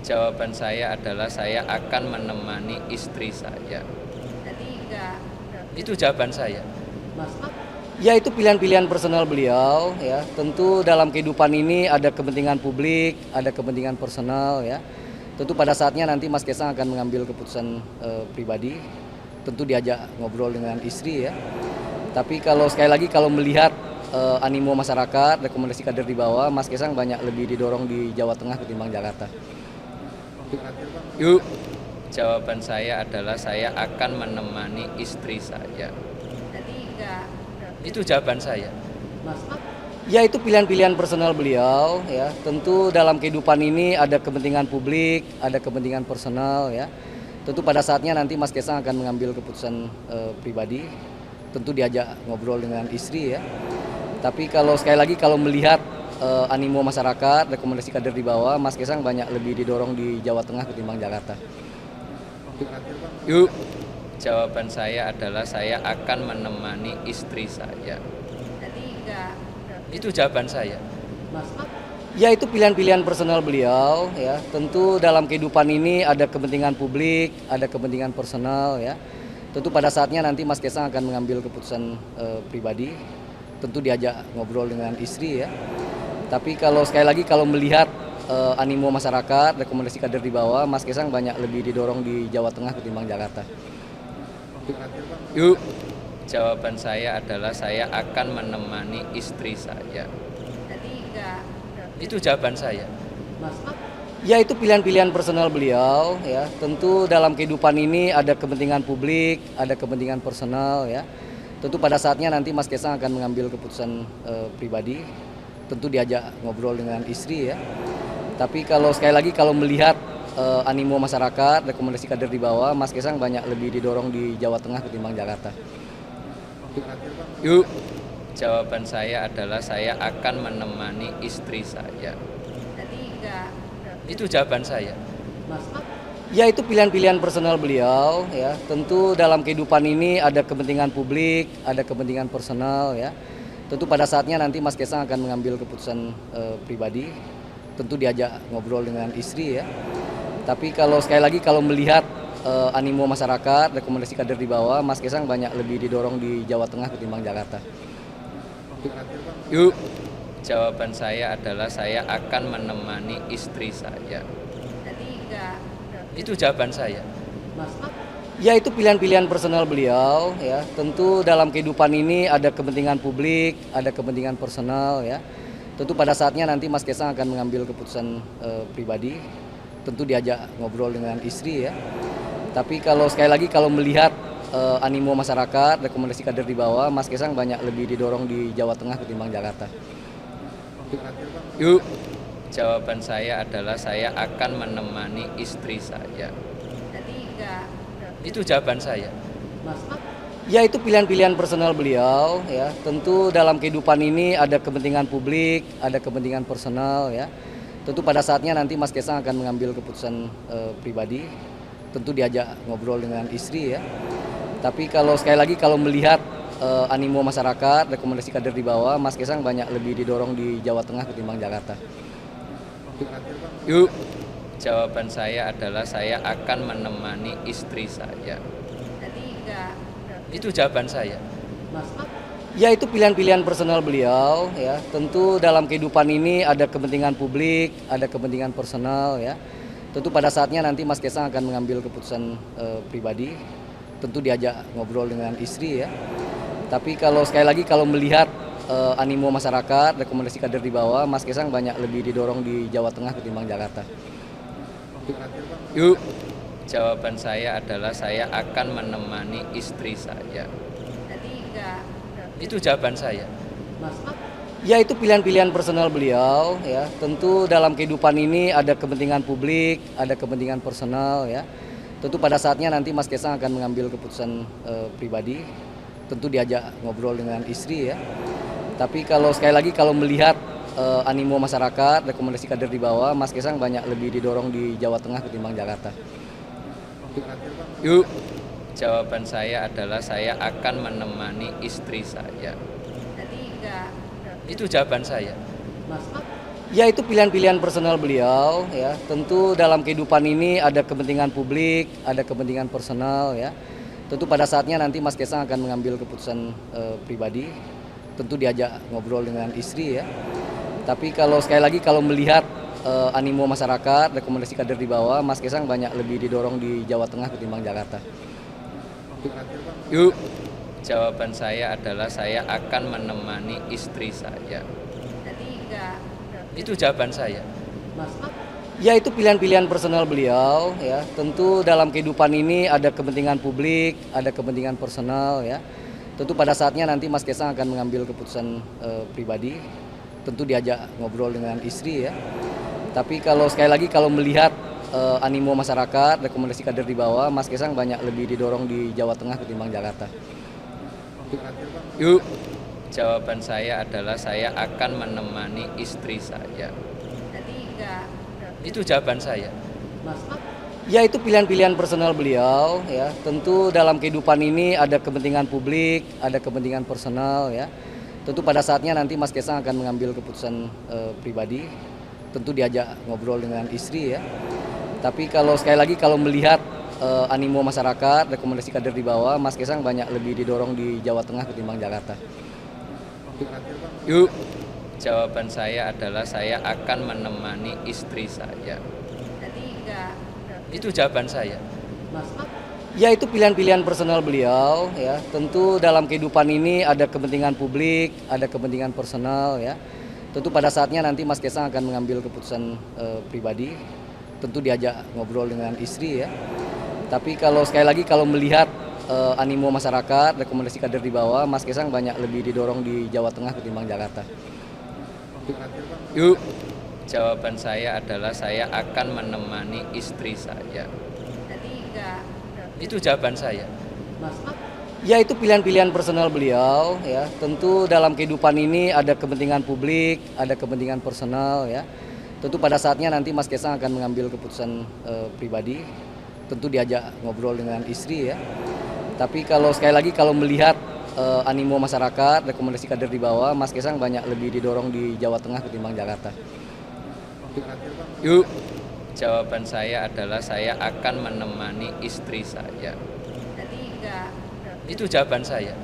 Jawaban saya adalah saya akan menemani istri saya. Jadi enggak. Itu jawaban saya. Ya, itu pilihan-pilihan personal beliau ya. Tentu dalam kehidupan ini ada kepentingan publik, ada kepentingan personal ya. Tentu pada saatnya nanti Mas Kaisang akan mengambil keputusan pribadi. Tentu diajak ngobrol dengan istri ya. Tapi kalau sekali lagi kalau melihat animo masyarakat, rekomendasi kader di bawah, Mas Kaisang banyak lebih didorong di Jawa Tengah ketimbang Jakarta. Yuk. Jawaban saya adalah saya akan menemani istri saya. Jadi enggak. Itu jawaban saya. Ya, itu pilihan-pilihan personal beliau ya. Tentu dalam kehidupan ini ada kepentingan publik, ada kepentingan personal ya. Tentu pada saatnya nanti Mas Kaisang akan mengambil keputusan pribadi. Tentu diajak ngobrol dengan istri ya. Tapi kalau sekali lagi kalau melihat animo masyarakat, rekomendasi kader di bawah, Mas Kaisang banyak lebih didorong di Jawa Tengah ketimbang Jakarta. Yuk. Jawaban saya adalah saya akan menemani istri saya. Jadi enggak. Itu jawaban saya. Ya, itu pilihan-pilihan personal beliau ya. Tentu dalam kehidupan ini ada kepentingan publik, ada kepentingan personal ya. Tentu pada saatnya nanti Mas Kaisang akan mengambil keputusan pribadi. Tentu diajak ngobrol dengan istri ya. Tapi kalau sekali lagi kalau melihat animo masyarakat, rekomendasi kader di bawah, Mas Kaisang banyak lebih didorong di Jawa Tengah ketimbang Jakarta. Yuk. Jawaban saya adalah saya akan menemani istri saya. Jadi enggak. Itu jawaban saya. Ya, itu pilihan-pilihan personal beliau ya. Tentu dalam kehidupan ini ada kepentingan publik, ada kepentingan personal ya. Tentu pada saatnya nanti Mas Kaisang akan mengambil keputusan pribadi. Tentu diajak ngobrol dengan istri ya. Tapi kalau sekali lagi kalau melihat animo masyarakat, rekomendasi kader di bawah, Mas Kaisang banyak lebih didorong di Jawa Tengah ketimbang Jakarta. Yuk. Jawaban saya adalah saya akan menemani istri saya. Jadi enggak. Itu jawaban saya. Ya, itu pilihan-pilihan personal beliau ya. Tentu dalam kehidupan ini ada kepentingan publik, ada kepentingan personal ya. Tentu pada saatnya nanti Mas Kaisang akan mengambil keputusan pribadi. Tentu diajak ngobrol dengan istri ya. Tapi kalau sekali lagi kalau melihat animo masyarakat, rekomendasi kader di bawah, Mas Kaisang banyak lebih didorong di Jawa Tengah ketimbang Jakarta. Yuk. Jawaban saya adalah saya akan menemani istri saya. Jadi enggak. Itu jawaban saya. Ya, itu pilihan-pilihan personal beliau ya. Tentu dalam kehidupan ini ada kepentingan publik, ada kepentingan personal ya. Tentu pada saatnya nanti Mas Kaisang akan mengambil keputusan pribadi. Tentu diajak ngobrol dengan istri ya. Tapi kalau sekali lagi kalau melihat animo masyarakat, rekomendasi kader di bawah, Mas Kaisang banyak lebih didorong di Jawa Tengah ketimbang Jakarta. Yuk. Jawaban saya adalah saya akan menemani istri saya. Jadi enggak. Itu jawaban saya. Ya, itu pilihan-pilihan personal beliau ya. Tentu dalam kehidupan ini ada kepentingan publik, ada kepentingan personal ya. Tentu pada saatnya nanti Mas Kaisang akan mengambil keputusan pribadi. Tentu diajak ngobrol dengan istri ya. Tapi kalau sekali lagi kalau melihat animo masyarakat, rekomendasi kader di bawah, Mas Kaisang banyak lebih didorong di Jawa Tengah ketimbang Jakarta. Yuk. Jawaban saya adalah saya akan menemani istri saya. Jadi enggak. Itu jawaban saya. Ya, itu pilihan-pilihan personal beliau ya. Tentu dalam kehidupan ini ada kepentingan publik, ada kepentingan personal ya. Tentu pada saatnya nanti Mas Kaisang akan mengambil keputusan pribadi. Tentu diajak ngobrol dengan istri ya. Tapi kalau sekali lagi kalau melihat animo masyarakat, rekomendasi kader di bawah, Mas Kaisang banyak lebih didorong di Jawa Tengah ketimbang Jakarta. Yuk. Jawaban saya adalah saya akan menemani istri saya. Jadi enggak. Itu jawaban saya. Ya, itu pilihan-pilihan personal beliau ya. Tentu dalam kehidupan ini ada kepentingan publik, ada kepentingan personal ya. Tentu pada saatnya nanti Mas Kaisang akan mengambil keputusan pribadi. Tentu diajak ngobrol dengan istri ya. Tapi kalau sekali lagi kalau melihat animo masyarakat, rekomendasi kader di bawah, Mas Kaisang banyak lebih didorong di Jawa Tengah ketimbang Jakarta. Yuk. Jawaban saya adalah saya akan menemani istri saya. Jadi enggak. Itu jawaban saya. Ya itu pilihan-pilihan personal beliau ya. Tentu dalam kehidupan ini ada kepentingan publik, ada kepentingan personal ya. Tentu pada saatnya nanti Mas Kaisang akan mengambil keputusan pribadi. Tentu diajak ngobrol dengan istri ya. Tapi kalau sekali lagi kalau melihat animo masyarakat, rekomendasi kader di bawah, Mas Kaisang banyak lebih didorong di Jawa Tengah ketimbang Jakarta. Yuk. Jawaban saya adalah saya akan menemani istri saya. Jadi enggak. Itu jawaban saya. Ya itu pilihan-pilihan personal beliau ya. Tentu dalam kehidupan ini ada kepentingan publik, ada kepentingan personal ya. Tentu pada saatnya nanti Mas Kaisang akan mengambil keputusan pribadi. Tentu diajak ngobrol dengan istri ya. Tapi kalau sekali lagi kalau melihat animo masyarakat, rekomendasi kader di bawah, Mas Kaisang banyak lebih didorong di Jawa Tengah ketimbang Jakarta. Yuk. Jawaban saya adalah saya akan menemani istri saya. Jadi enggak. Itu jawaban saya. Ya itu pilihan-pilihan personal beliau ya. Tentu dalam kehidupan ini ada kepentingan publik, ada kepentingan personal ya. Tentu pada saatnya nanti Mas Kaisang akan mengambil keputusan pribadi. Tentu diajak ngobrol dengan istri ya. Tapi kalau sekali lagi kalau melihat animo masyarakat, rekomendasi kader di bawah, Mas Kaisang banyak lebih didorong di Jawa Tengah ketimbang Jakarta. Yuk. Jawaban saya adalah saya akan menemani istri saya. Jadi enggak. Itu jawaban saya. Ya itu pilihan-pilihan personal beliau ya. Tentu dalam kehidupan ini ada kepentingan publik, ada kepentingan personal ya. Tentu pada saatnya nanti Mas Kaisang akan mengambil keputusan pribadi. Tentu diajak ngobrol dengan istri ya. Tapi kalau sekali lagi kalau melihat animo masyarakat, rekomendasi kader di bawah, Mas Kaisang banyak lebih didorong di Jawa Tengah ketimbang Jakarta. Yuk. Jawaban saya adalah saya akan menemani istri saya. Jadi enggak. Itu jawaban saya. Ya itu pilihan-pilihan personal beliau ya. Tentu dalam kehidupan ini ada kepentingan publik, ada kepentingan personal ya. Tentu pada saatnya nanti Mas Kaisang akan mengambil keputusan pribadi. Tentu diajak ngobrol dengan istri ya. Tapi kalau sekali lagi kalau melihat animo masyarakat, rekomendasi kader di bawah, Mas Kaisang banyak lebih didorong di Jawa Tengah ketimbang Jakarta. Yuk. Jawaban saya adalah saya akan menemani istri saya. Jadi enggak. Itu jawaban saya.